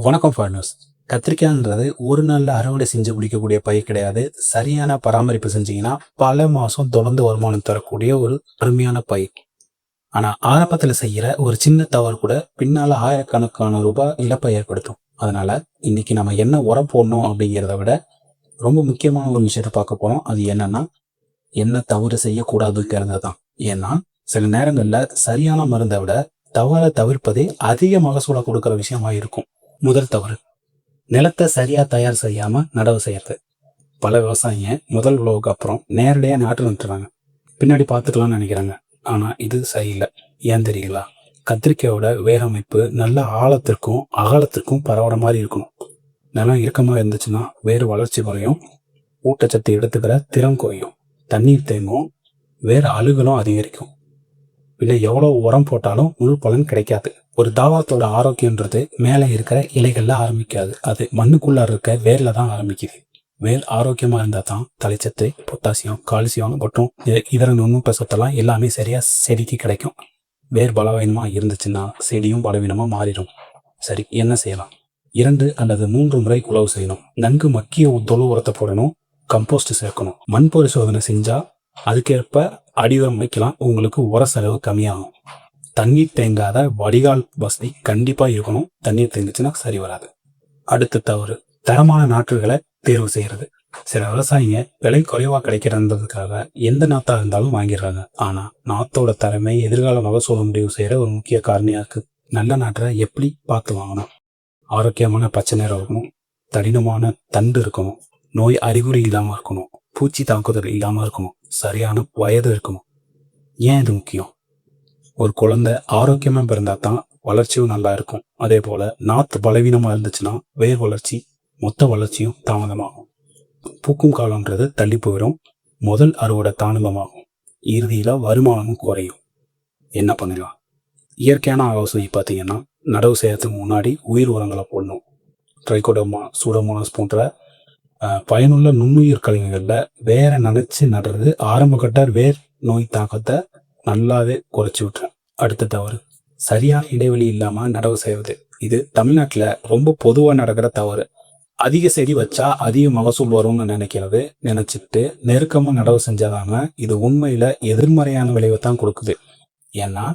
வணக்கம் ஃபார்மர்ஸ். கத்திரிக்காய்ன்றது ஒரு நாளில் அறுவடை செஞ்சு முடிக்கக்கூடிய பயிர் கிடையாது. சரியான பராமரிப்பு செஞ்சீங்கன்னா பல மாதம் தொடர்ந்து வருமானம் தரக்கூடிய ஒரு அருமையான பயிர். ஆனால் ஆரம்பத்தில் செய்கிற ஒரு சின்ன தவறு கூட பின்னால் ஆயிரக்கணக்கான ரூபாய் இழப்பை ஏற்படுத்தும். அதனால இன்னைக்கு நம்ம என்ன உரம் போடணும் அப்படிங்கிறத விட ரொம்ப முக்கியமான ஒரு விஷயத்தை பார்க்க போகிறோம். அது என்னன்னா என்ன தவறு செய்யக்கூடாதுங்கிறது தான். ஏன்னா சில நேரங்களில் சரியான மருந்தை விட தவறை தவிர்ப்பதே அதிக மகசூலை கொடுக்குற விஷயமா இருக்கும். முதல் தவறு, நிலத்தை சரியா தயார் செய்யாம நடவு செய்யறது. பல விவசாயிங்க முதல் உழவுக்கு அப்புறம் நேரடியாக நாற்று நட்டுறாங்க, பின்னாடி பார்த்துக்கலாம்னு நினைக்கிறாங்க. ஆனா இது சரியில்லை. ஏன் தெரியுங்களா? கத்திரிக்காயோட வேரமைப்பு நல்ல ஆழத்திற்கும் அகலத்திற்கும் பரவுற மாதிரி இருக்கணும். நிலம் இறுக்கமாக இருந்துச்சுன்னா வேறு வளர்ச்சி குறையும், ஊட்டச்சத்து எடுத்துக்கிற திறம் குறையும், தண்ணீர் தேங்கும், வேறு அழுகலும் அதிகரிக்கும். இல்லை எவ்வளோ உரம் போட்டாலும் முழு பலன் கிடைக்காது. ஒரு தாவரத்தோட ஆரோக்கியன்றது மேலே இருக்கிற இலைகள்ல ஆரம்பிக்காது, அது மண்ணுக்குள்ள இருக்க வேர்ல தான் ஆரம்பிக்குது. வேர் ஆரோக்கியமா இருந்தா தான் தலைச்சத்து, பொட்டாசியம், கால்சியம் மற்றும் இதர நுண்ணுட்ட சத்தெல்லாம் எல்லாமே சரியா செடிக்கு கிடைக்கும். வேர் பலவீனமா இருந்துச்சுன்னா செடியும் பலவீனமா மாறிடும். சரி, என்ன செய்யலாம்? 2 அல்லது 3 முறை உழவு செய்யணும். நன்கு மக்கிய தொழு உரத்தை போடணும், கம்போஸ்ட் சேர்க்கணும். மண் பரிசோதனை செஞ்சா அதுக்கேற்ப அடிவரம் வைக்கலாம். உங்களுக்கு உர செலவு கம்மியாகும். தண்ணீர் தேங்காத வடிகால் வசதி கண்டிப்பா இருக்கணும். தண்ணீர் தேங்குச்சுன்னா சரி வராது. அடுத்த தவறு, தரமான நாற்றுகளை தேர்வு செய்யறது. சில விவசாயிங்க விலை குறைவா கிடைக்கிறதுக்காக எந்த நாத்தா இருந்தாலும் வாங்கிடுறாங்க. ஆனா நாத்தோட தரமை எதிர்கால மகசூலை முடிவு செய்யற ஒரு முக்கிய காரணியா இருக்கு. நல்ல நாற்றை எப்படி பார்த்து வாங்கணும்? ஆரோக்கியமான பச்சை நிறம் இருக்கணும், தடினமான தண்டு இருக்கணும், நோய் அறிகுறி இல்லாம இருக்கணும், பூச்சி தாக்குதல் இல்லாம இருக்கணும், சரியான வயது இருக்கணும். ஏன் இது முக்கியம்? ஒரு குழந்தை ஆரோக்கியமா பிறந்தா தான் வளர்ச்சியும் நல்லா இருக்கும். அதே போல நாத்து பலவீனமா இருந்துச்சுன்னா வேர் வளர்ச்சி, மொத்த வளர்ச்சியும் தாமதமாகும். பூக்கும் காலம்ன்றது தள்ளி போயிடும், முதல் அறுவடை தாமதமாகும், இறுதியில வருமானமும் குறையும். என்ன பண்ணலாம்? இயற்கையான ஆலோசனை பார்த்தீங்கன்னா, நடவு செய்யறதுக்கு முன்னாடி உயிர் உரங்களை போடணும். ட்ரைகோடர்மா, சூடோமோனாஸ் போன்ற பயனுள்ள நுண்ணுயிர் கழிவுகளில் வேற நினைச்சு நடுறது ஆரம்ப கட்ட வேர் நோய் தாக்கத்தை நல்லாவே குறைச்சி விட்டுறேன். அடுத்த தவறு, சரியான இடைவெளி இல்லாம நடவு செய்வது. இது தமிழ்நாட்டில் ரொம்ப பொதுவா நடக்கிற தவறு. அதிக செடி வச்சா அதிக மகசூல் வரும்னு நினைச்சிட்டு நெருக்கமா நடவு செஞ்சாதாங்க இது உண்மையில எதிர்மறையான விளைவை தான் கொடுக்குது. ஏன்னா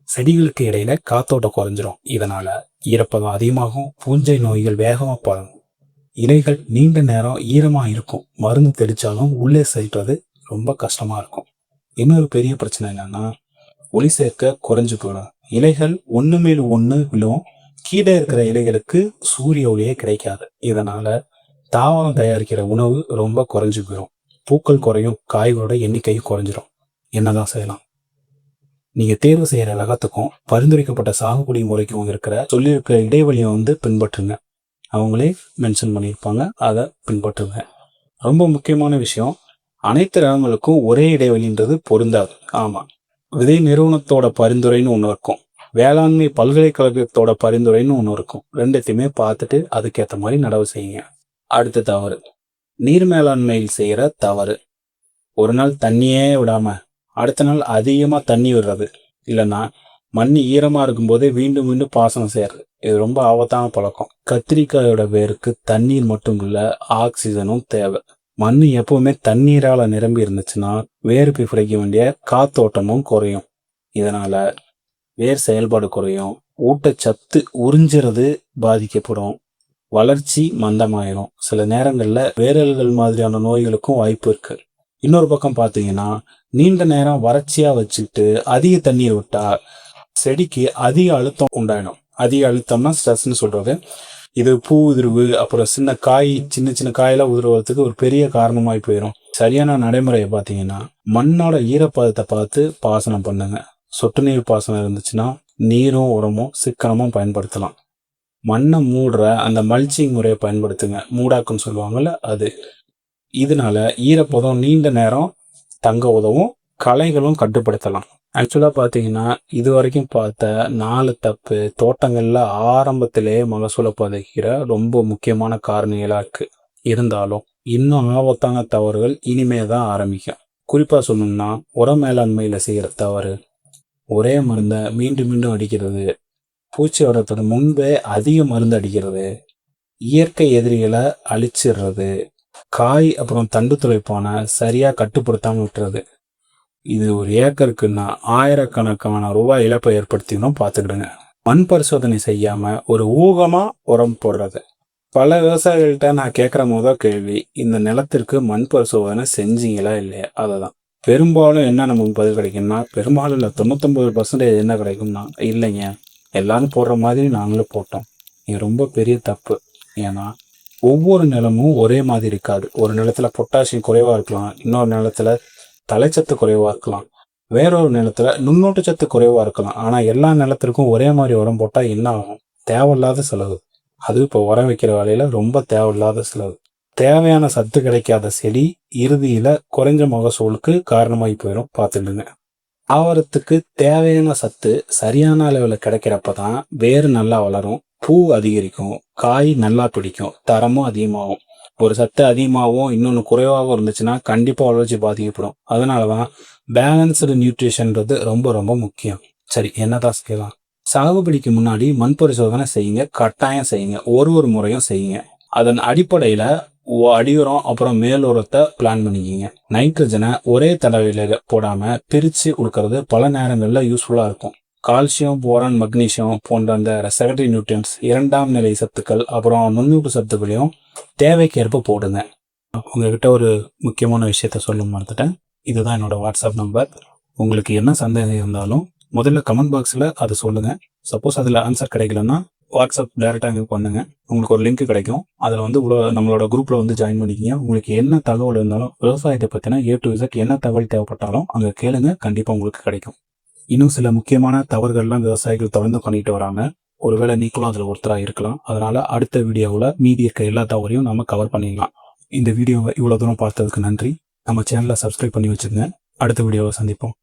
செடிகளுக்கு இடையில காத்தோட்டம் குறைஞ்சிரும். இதனால ஈரப்பதம் அதிகமாகும், பூஞ்சை நோய்கள் வேகமா பரவும், இலைகள் நீண்ட நேரம் ஈரமா இருக்கும், மருந்து தெளிச்சாலும் உள்ளே செல்றது ரொம்ப கஷ்டமா இருக்கும். இன்னொரு பெரிய பிரச்சனை என்னன்னா, ஒளி சேர்க்க குறைஞ்சு போயிடும். இலைகள் ஒண்ணு மேல் ஒண்ணு விழும், கீழே இருக்கிற இலைகளுக்கு சூரிய ஒளியே கிடைக்காது. இதனால தாவரம் தயாரிக்கிற உணவு ரொம்ப குறைஞ்சு போயிடும், பூக்கள் குறையும், காய்களோட எண்ணிக்கையும் குறைஞ்சிரும். என்னதான் செய்யலாம்? நீங்க தேர்வு செய்யற ரகத்துக்கும் பரிந்துரைக்கப்பட்ட சாகுபடி முறைக்கும் இருக்கிற சொல்லியிருக்கிற இடைவெளியை பின்பற்றுங்க. அவங்களே மென்ஷன் பண்ணியிருப்பாங்க, அதை பின்பற்றுங்க. ரொம்ப முக்கியமான விஷயம், அனைத்து ரகங்களுக்கும் ஒரே இடைவெளின்றது பொருந்தாது. ஆமா, விதை நிறுவனத்தோட பரிந்துரைன்னு ஒன்று இருக்கும், வேளாண்மை பல்கலைக்கழகத்தோட பரிந்துரைன்னு ஒன்று இருக்கும். ரெண்டுத்தையுமே பார்த்துட்டு அதுக்கேற்ற மாதிரி நடவு செய்யுங்க. அடுத்த தவறு, நீர் மேலாண்மையில் செய்யற தவறு. ஒரு நாள் தண்ணியே விடாம அடுத்த நாள் அதிகமா தண்ணி விடுறது, இல்லைன்னா மண் ஈரமா இருக்கும்போதே மீண்டும் மீண்டும் பாசனம் செய்யறது. இது ரொம்ப ஆபத்தான பழக்கம். கத்திரிக்காயோட வேருக்கு தண்ணீர் மட்டும் இல்ல, ஆக்சிஜனும் தேவை. மண் எப்பவுமே தண்ணீரால நிரம்பி இருந்துச்சுன்னா வேர் பிடிக்க வேண்டிய காத்தோட்டமும் குறையும். இதனால வேர் செயல்பாடு குறையும், ஊட்டச்சத்து உறிஞ்சிறது பாதிக்கப்படும், வளர்ச்சி மந்தமாயிரும். சில நேரங்கள்ல வேரல்கள் மாதிரியான நோய்களுக்கும் வாய்ப்பு இருக்கு. இன்னொரு பக்கம் பார்த்தீங்கன்னா, நீண்ட நேரம் வறட்சியா வச்சுட்டு அதிக தண்ணீர் விட்டா செடிக்கு அதிக அழுத்தம் உண்டாயிடும். அதிக அழுத்தம்னா ஸ்ட்ரெஸ்ன்னு சொல்றது. இது பூ உதிர்வு, அப்புறம் சின்ன சின்ன காயெல்லாம் உதிர்வதுக்கு ஒரு பெரிய காரணமாய் போயிடும். சரியான நடைமுறையை பார்த்தீங்கன்னா, மண்ணோட ஈரப்பதத்தை பார்த்து பாசனம் பண்ணுங்க. சொட்டு நீர் பாசனம் இருந்துச்சுன்னா நீரும் உரமும் சிக்கனமும் பயன்படுத்தலாம். மண்ணை மூடுற அந்த மல்ச்சிங் முறையை பயன்படுத்துங்க, மூடாக்குன்னு சொல்லுவாங்கல்ல அது. இதனால ஈரப்பதம் நீண்ட நேரம் தங்க உதவும், களைகளும் கட்டுப்படுத்தலாம். ஆக்சுவலாக பார்த்தீங்கன்னா, இது வரைக்கும் பார்த்த 4 தப்பு தோட்டங்களில் ஆரம்பத்திலே மகசூலை பாதிக்கிற ரொம்ப முக்கியமான காரணிகளாக இருக்கு. இருந்தாலும் இன்னும் ஆபத்தான தவறுகள் இனிமே தான் ஆரம்பிக்கும். குறிப்பாக சொல்லணும்னா, உர மேலாண்மையில் செய்கிற தவறு, ஒரே மருந்தை மீண்டும் மீண்டும் அடிக்கிறது, பூச்சி வர்றதுக்கு முன்பே அதிக மருந்து அடிக்கிறது, இயற்கை எதிரிகளை அழிச்சிடுறது, காய் அப்புறம் தண்டு துளைப்பான சரியா கட்டுப்படுத்தாம விட்டுறது. இது ஒரு ஏக்கருக்குன்னா ஆயிரக்கணக்கான ரூபாய் இழப்பை ஏற்படுத்திக்கணும், பார்த்துக்கிடுங்க. மண் பரிசோதனை செய்யாம ஒரு ஊகமா உரம் போடுறது. பல விவசாயிகள்கிட்ட நான் கேட்குற முதல் கேள்வி, இந்த நிலத்திற்கு மண் பரிசோதனை செஞ்சீங்களா இல்லையா? அதை தான். பெரும்பாலும் என்ன நமக்கு பதில் கிடைக்கும்னா, பெரும்பாலும் இல்லை, 99% என்ன கிடைக்கும்னா, இல்லைங்க, எல்லாரும் போடுற மாதிரி நாங்களும் போட்டோம். இது ரொம்ப பெரிய தப்பு. ஏன்னா ஒவ்வொரு நிலமும் ஒரே மாதிரி இருக்காது. ஒரு நிலத்துல பொட்டாசியம் குறைவாக இருக்கலாம், இன்னொரு நிலத்துல தலைச்சத்து குறைவாக இருக்கலாம், வேறொரு நிலத்துல நுண்ணூட்டச்சத்து குறைவாக இருக்கலாம். ஆனால் எல்லா நிலத்திற்கும் ஒரே மாதிரி உரம் போட்டால் என்ன ஆகும்? தேவையில்லாத செலவு. அது இப்போ உரம் வைக்கிற வேலையில் ரொம்ப தேவையில்லாத செலவு. தேவையான சத்து கிடைக்காத செடி இறுதியில் குறைஞ்ச மகசூலுக்கு காரணமாகி போயிடும், பார்த்துடுங்க. ஆவரத்துக்கு தேவையான சத்து சரியான அளவில் கிடைக்கிறப்ப தான் வேறு நல்லா வளரும், பூ அதிகரிக்கும், காய் நல்லா பிடிக்கும், தரமும் அதிகமாகும். ஒரு சத்து அதிகமாகவும் இன்னொன்று குறைவாகவும் இருந்துச்சுன்னா கண்டிப்பாக வளர்ச்சி பாதிக்கப்படும். அதனால தான் பேலன்ஸ்டு நியூட்ரிஷன்றது ரொம்ப ரொம்ப முக்கியம். சரி, என்னதான் செய்யலாம்? சாகுபடிக்கு முன்னாடி மண் பரிசோதனை செய்யுங்க, கட்டாயம் செய்யுங்க, ஒரு முறையும் செய்யுங்க. அதன் அடிப்படையில் அடி உரம் அப்புறம் மேல் உரத்தை பிளான் பண்ணிக்கிங்க. நைட்ரஜனை ஒரே தடவையில் போடாமல் பிரித்து கொடுக்கறது பல நேரங்களில் யூஸ்ஃபுல்லாக இருக்கும். கால்சியம், போரான், மக்னீசியம் போன்ற அந்த செகண்டரி நியூட்ரியன்ஸ், இரண்டாம் நிலை சத்துக்கள் அப்புறம் நுண்ணூட்ட சத்துக்களையும் தேவைக்கேற்ப போடுங்க. உங்ககிட்ட ஒரு முக்கியமான விஷயத்த சொல்ல மறந்துட்டேன். இதுதான் என்னோட வாட்ஸ்அப் நம்பர். உங்களுக்கு என்ன சந்தேகம் இருந்தாலும் முதல்ல கமெண்ட் பாக்ஸில் அதை சொல்லுங்கள். சப்போஸ் அதில் ஆன்சர் கிடைக்கலன்னா வாட்ஸ்அப் டைரெக்டாக எங்களுக்கு பண்ணுங்க. உங்களுக்கு ஒரு லிங்க் கிடைக்கும், அதில் வந்து நம்மளோட குரூப்பில் வந்து ஜாயின் பண்ணிக்கிங்க. உங்களுக்கு என்ன தகவல் இருந்தாலும் விவசாயத்தை பற்றினா A to Z என்ன தகவல் தேவைப்பட்டாலும் அங்கே கேளுங்க, கண்டிப்பாக உங்களுக்கு கிடைக்கும். இன்னும் சில முக்கியமான தவறுகள்லாம் விவசாயிகள் தொடர்ந்து பண்ணிட்டு வராங்க. ஒருவேளை நீங்களும் அதில் ஒருத்தராக இருக்கலாம். அதனால் அடுத்த வீடியோவில் மீதி இருக்க எல்லா தவறையும் நம்ம கவர் பண்ணிடலாம். இந்த வீடியோவை இவ்வளோ தூரம் பார்த்ததுக்கு நன்றி. நம்ம சேனலை சப்ஸ்கிரைப் பண்ணி வச்சுருங்க. அடுத்த வீடியோவை சந்திப்போம்.